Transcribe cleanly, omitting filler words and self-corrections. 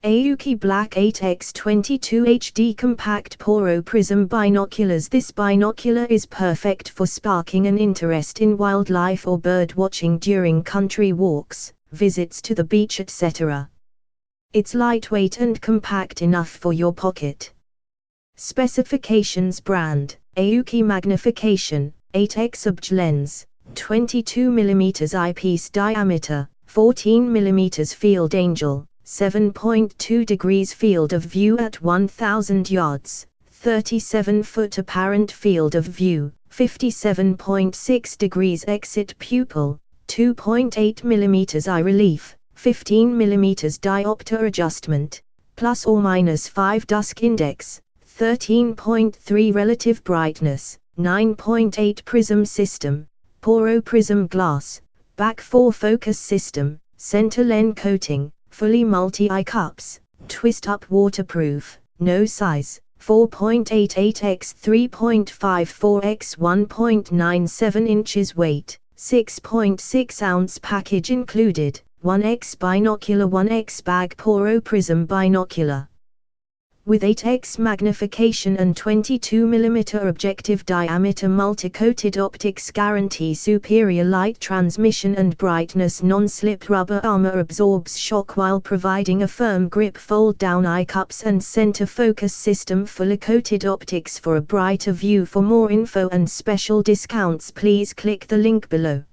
Aoki Black 8x22 HD Compact Poro Prism Binoculars. This binocular is perfect for sparking an interest in wildlife or bird watching during country walks, visits to the beach, etc. It's lightweight and compact enough for your pocket. Specifications: brand, Aoki magnification, 8x obj lens, 22mm eyepiece diameter, 14mm field angle, 7.2 degrees field of view at 1000 yards, 37-foot apparent field of view, 57.6 degrees exit pupil, 2.8mm eye relief, 15mm diopter adjustment, plus or minus 5 dusk index, 13.3 relative brightness, 9.8 prism system, Poro prism glass, back 4 focus system, center lens coating, fully multi-eye cups, twist-up waterproof, no size, 4.88 x 3.54 x 1.97 inches weight, 6.6 ounce package included, 1x binocular 1x bag Poro prism binocular. With 8x magnification and 22mm objective diameter, multi-coated optics guarantee superior light transmission and brightness. Non-slip rubber armor absorbs shock while providing a firm grip. Fold-down eye cups and center focus system. Fully coated optics for a brighter view. For more info and special discounts, please click the link below.